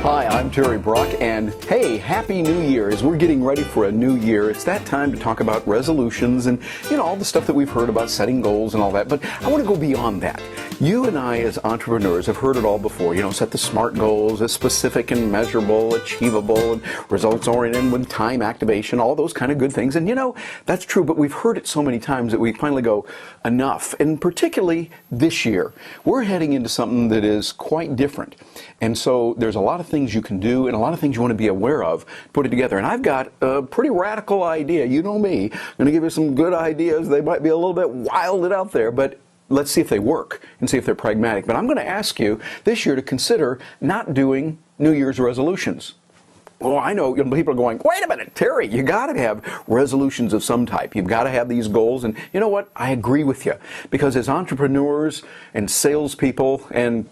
Hi, I'm Terry Brock, and hey, Happy New Year. As we're getting ready for a new year, it's that time to talk about resolutions and, all the stuff that we've heard about setting goals and all that. But I want to go beyond that. You and I, as entrepreneurs, have heard it all before. Set the SMART goals as specific and measurable, achievable, and results-oriented with time activation, all those kind of good things. And, that's true, but we've heard it so many times that we finally go, enough. And particularly this year, we're heading into something that is quite different. And so there's a lot of things you can do and a lot of things you want to be aware of, put it together. And I've got a pretty radical idea. You know me. I'm going to give you some good ideas. They might be a little bit wilded out there, but let's see if they work and see if they're pragmatic. But I'm going to ask you this year to consider not doing New Year's resolutions. Well, I know people are going, wait a minute, Terry, you got to have resolutions of some type. You've got to have these goals. And you know what? I agree with you. Because as entrepreneurs and salespeople, and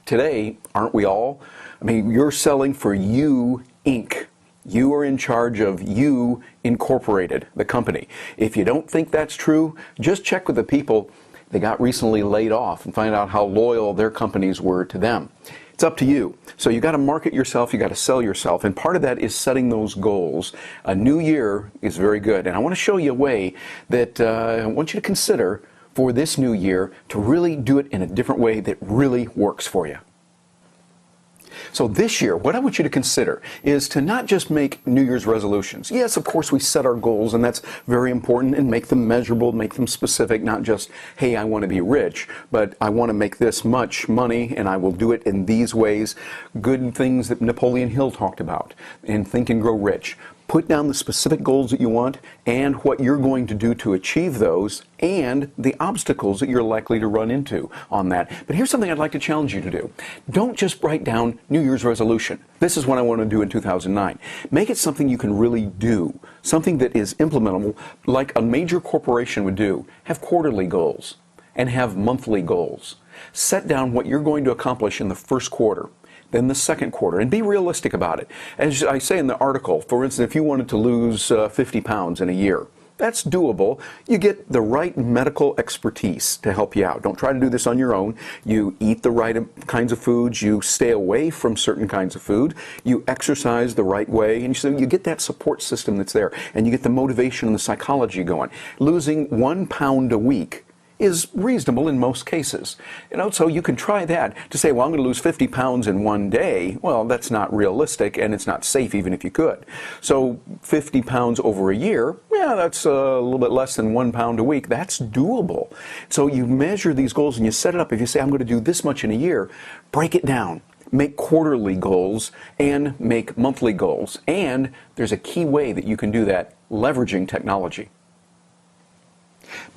today, aren't we all? I mean, you're selling for You Inc. You are in charge of You Incorporated, the company. If you don't think that's true, just check with the people they got recently laid off and find out how loyal their companies were to them. It's up to you. So you got to market yourself, you got to sell yourself, and part of that is setting those goals. A new year is very good, and I want to show you a way that I want you to consider for this new year to really do it in a different way that really works for you. So this year, what I want you to consider is to not just make New Year's resolutions. Yes, of course, we set our goals, and that's very important, and make them measurable, make them specific, not just, hey, I want to be rich, but I want to make this much money, and I will do it in these ways. Good things that Napoleon Hill talked about in Think and Grow Rich. Put down the specific goals that you want and what you're going to do to achieve those and the obstacles that you're likely to run into on that. But here's something I'd like to challenge you to do. Don't just write down New Year's resolution. This is what I want to do in 2009. Make it something you can really do, something that is implementable like a major corporation would do. Have quarterly goals and have monthly goals. Set down what you're going to accomplish in the first quarter, then the second quarter, and be realistic about it. As I say in the article, for instance, if you wanted to lose 50 pounds in a year, that's doable. You get the right medical expertise to help you out. Don't try to do this on your own. You eat the right kinds of foods. You stay away from certain kinds of food. You exercise the right way. And so you get that support system that's there. And you get the motivation and the psychology going. Losing 1 pound a week is reasonable in most cases. So you can try that. To say, well, I'm going to lose 50 pounds in one day, well, that's not realistic, and it's not safe even if you could. So 50 pounds over a year, yeah, that's a little bit less than 1 pound a week. That's doable. So you measure these goals and you set it up. If you say, I'm going to do this much in a year, break it down. Make quarterly goals and make monthly goals. And there's a key way that you can do that, leveraging technology.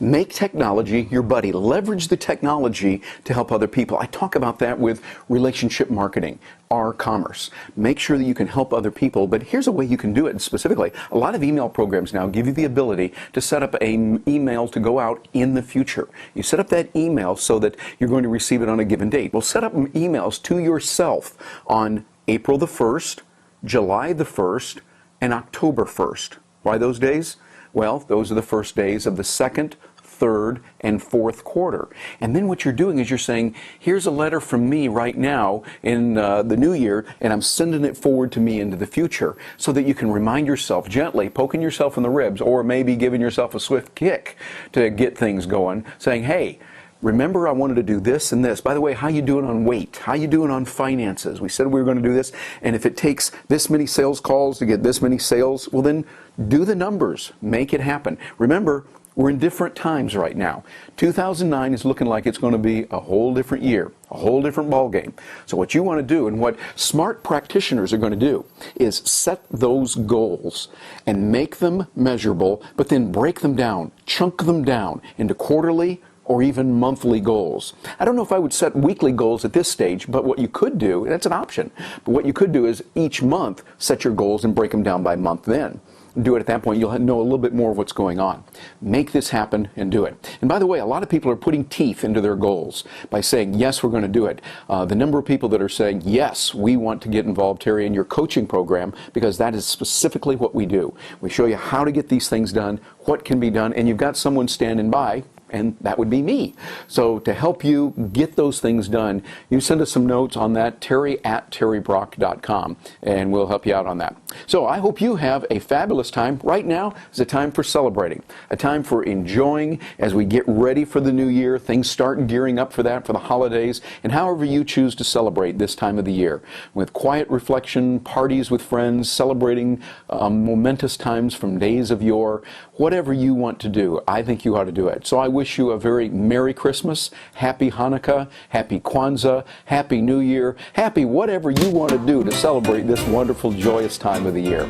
Make technology your buddy. Leverage the technology to help other people. I talk about that with relationship marketing, R-commerce. Make sure that you can help other people, but here's a way you can do it specifically. A lot of email programs now give you the ability to set up an email to go out in the future. You set up that email so that you're going to receive it on a given date. Well, set up emails to yourself on April the 1st, July the 1st, and October 1st. Why those days? Well, those are the first days of the second, third, and fourth quarter. And then what you're doing is you're saying, here's a letter from me right now in the new year, and I'm sending it forward to me into the future, so that you can remind yourself gently, poking yourself in the ribs, or maybe giving yourself a swift kick to get things going, saying, hey, remember I wanted to do this and this. By the way, how you doing on weight? How you doing on finances? We said we were going to do this, and if it takes this many sales calls to get this many sales, well then do the numbers. Make it happen. Remember, we're in different times right now. 2009 is looking like it's going to be a whole different year, a whole different ballgame. So what you want to do, and what smart practitioners are going to do, is set those goals and make them measurable, but then break them down, chunk them down into quarterly or even monthly goals. I don't know if I would set weekly goals at this stage, but what you could do, that's an option, but what you could do is each month set your goals and break them down by month then. do it at that point, you'll know a little bit more of what's going on. Make this happen and do it. And by the way, a lot of people are putting teeth into their goals by saying, yes, we're going to do it. The number of people that are saying, yes, we want to get involved, Terry, in your coaching program, because that is specifically what we do. We show you how to get these things done, what can be done, and you've got someone standing by, and that would be me. So to help you get those things done, you send us some notes on that, terry@terrybrock.com, and we'll help you out on that. So I hope you have a fabulous time. Right now is a time for celebrating, a time for enjoying as we get ready for the new year. Things start gearing up for that, for the holidays, and however you choose to celebrate this time of the year. With quiet reflection, parties with friends, celebrating momentous times from days of yore, whatever you want to do, I think you ought to do it. So I wish you a very Merry Christmas, Happy Hanukkah, Happy Kwanzaa, Happy New Year, happy whatever you want to do to celebrate this wonderful, joyous time of the year.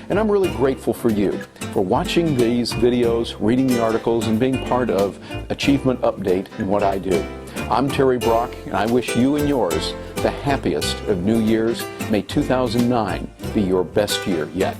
And I'm really grateful for you for watching these videos, reading the articles, and being part of Achievement Update in what I do. I'm Terry Brock, and I wish you and yours the happiest of New Year's. May 2009 be your best year yet.